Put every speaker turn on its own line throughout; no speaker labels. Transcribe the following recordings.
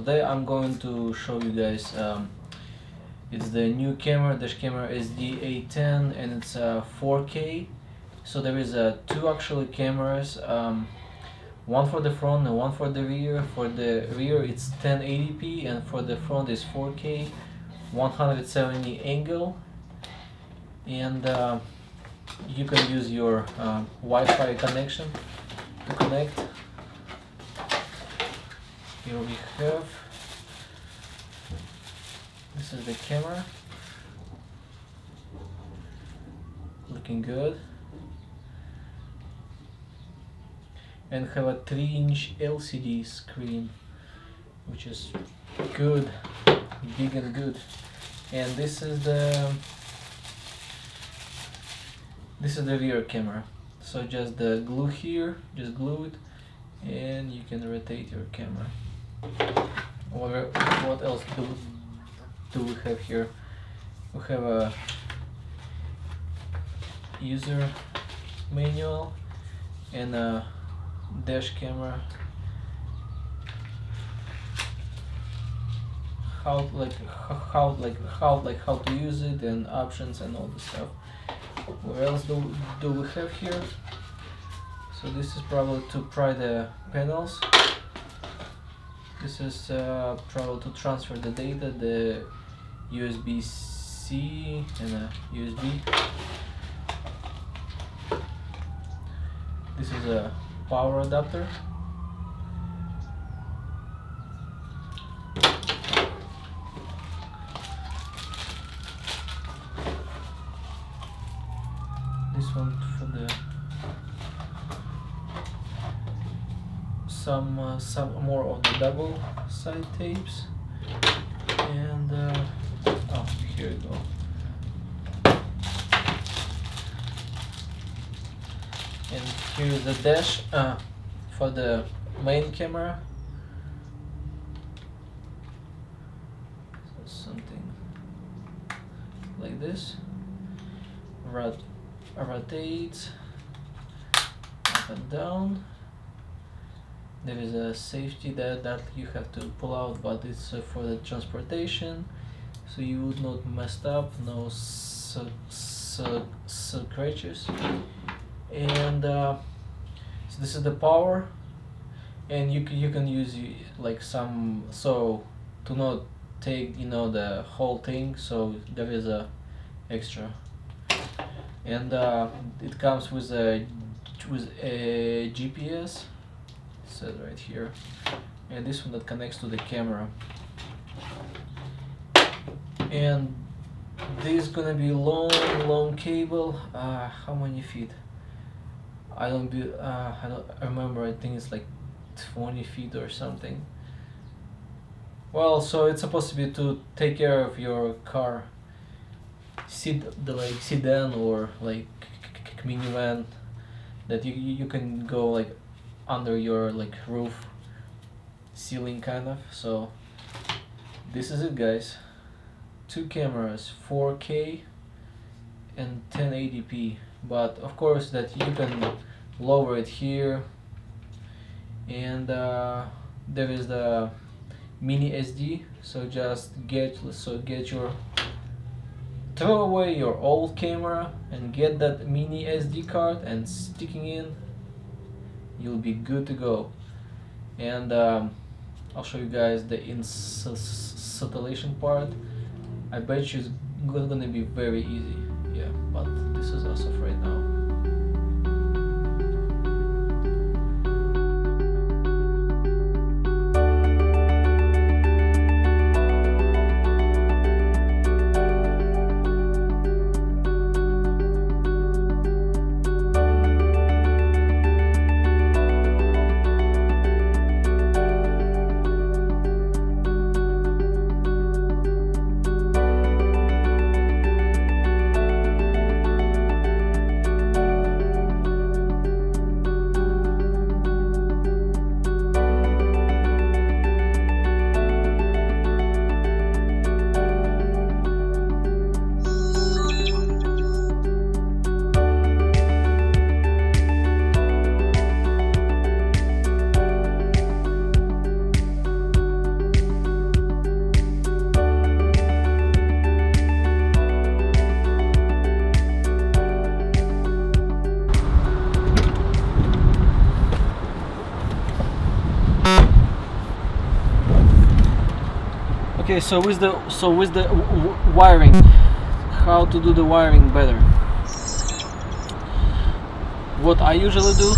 today I'm going to show you guys it's the new camera, dash camera SD-A10, and it's 4K. So there is two actually cameras, one for the front and one for the rear. For the rear it's 1080p and for the front is 4K 170 angle, and you can use your Wi-Fi connection to connect. Here we have, this is the camera, looking good, and have a 3-inch LCD screen, which is good, big and good. And this is the rear camera. So just the glue here, just glue it, and you can rotate your camera. What else do we have here? We have a user manual and a dash camera, how to use it and options and all this stuff. What else do we have here? So this is probably to pry the panels. This is probably to transfer the data, the USB-C and a USB. This is a power adapter. This one for the some more of the double side tapes, and oh, here you go. And here is the dash for the main camera. So something like this. Rotates up and down. There is a safety that you have to pull out, but it's for the transportation, so you would not mess up, no scratches. And so this is the power, and you can use like some, so to not take the whole thing, so there is a extra. And it comes with a GPS, said right here, and this one that connects to the camera. And this is gonna be long cable. How many feet? I don't remember. I think it's like 20 feet or something. Well, so it's supposed to be to take care of your car, like sedan or like minivan, that you can go like under your like roof ceiling kind of. So this is it, guys. Two cameras, 4K and 1080p, but of course that you can lower it here. And there is the mini SD, so just get your, throw away your old camera and get that mini SD card and sticking in, you'll be good to go. And I'll show you guys the installation part. I bet you it's gonna be very easy, yeah, but this is as of right now. Okay, so with the wiring, how to do the wiring better? What I usually do,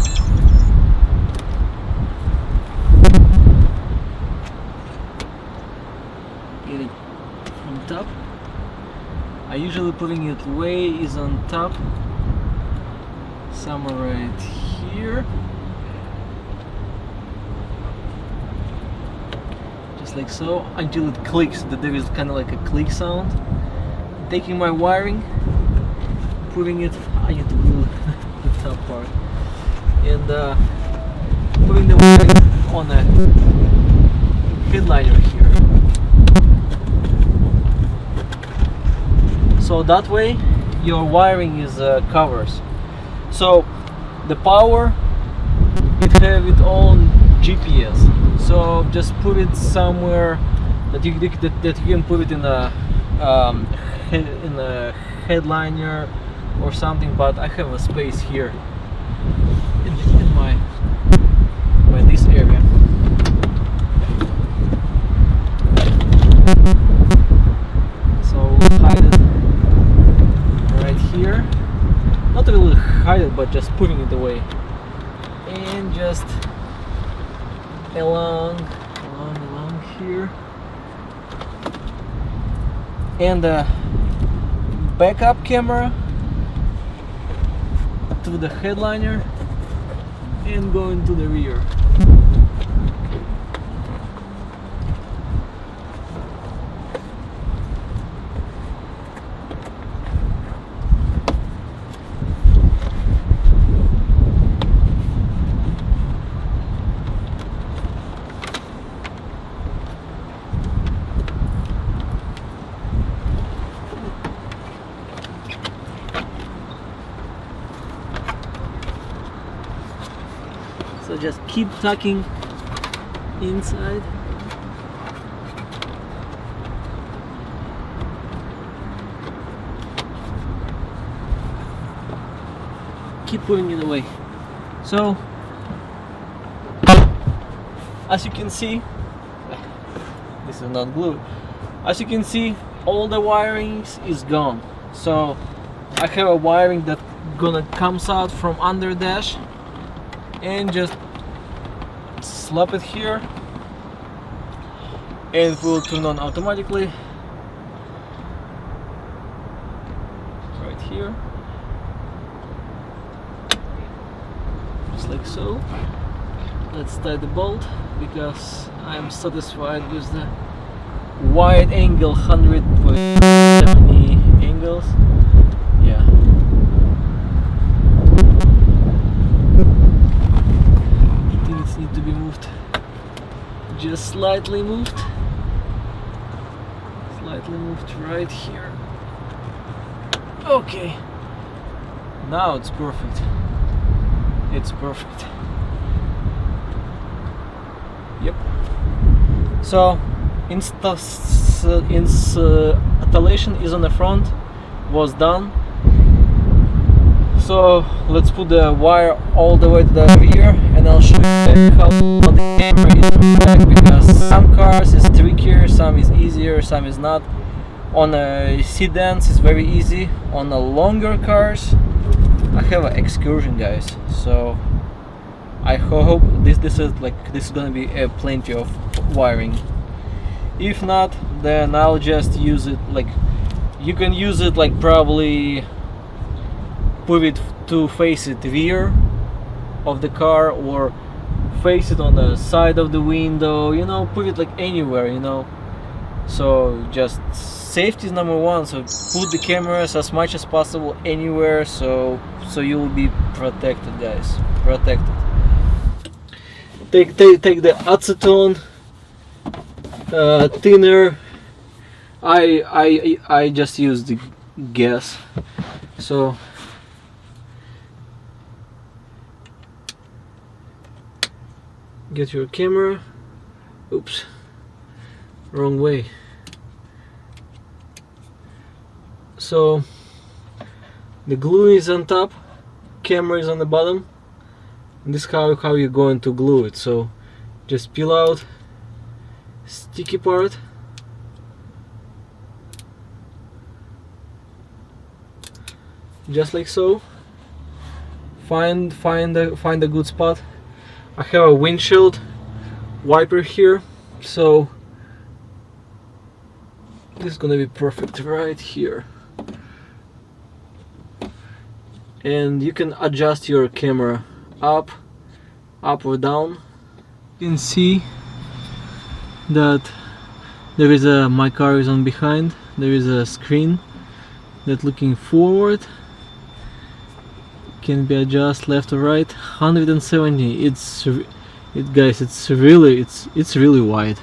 get it from top. I usually putting it way is on top, somewhere right here, just like so, until it clicks, that there is kind of like a click sound. Taking my wiring, putting it, I need to glue the top part, and putting the wiring on a headliner here. So that way your wiring is covers. So the power, it have its own GPS. So just put it somewhere that you can put it in a headliner or something. But I have a space here in my this area. So hide it right here. Not really hide it, but just putting it away, and just along here, and the backup camera to the headliner and go into the rear. So just keep tucking inside. Keep putting it away. So as you can see, this is not glue. As you can see, all the wirings is gone. So I have a wiring that gonna comes out from under dash, and just slap it here, and it will turn on automatically right here, just like so. Let's tie the bolt, because I'm satisfied with the wide angle 100.70 angles. Yeah. Things need to be moved. Just slightly moved. Slightly moved right here. Okay. Now it's perfect. It's perfect. Yep. So installation is on the front, was done. So let's put the wire all the way to the rear, and I'll show you how the camera is back, because some cars is trickier, some is easier, some is not. On sedans it's very easy. On the longer cars, I have an excursion, guys. So I hope this is gonna be plenty of wiring. If not, then I'll just use it like, you can use it like, probably put it to face it rear of the car, or face it on the side of the window, you know, put it like anywhere, you know. So just safety is number one, so put the cameras as much as possible anywhere, so you will be protected, guys. Protected. Take the acetone thinner. I just use the gas. So get your camera. Oops, wrong way. So the glue is on top, camera is on the bottom, and this is how you're going to glue it. So just peel out sticky part just like so. Find a good spot. I have a windshield wiper here, so this is gonna be perfect right here. And you can adjust your camera up or down. You can see that there is my car is on behind. There is a screen that looking forward can be adjusted left or right. 170. Guys, it's really wide.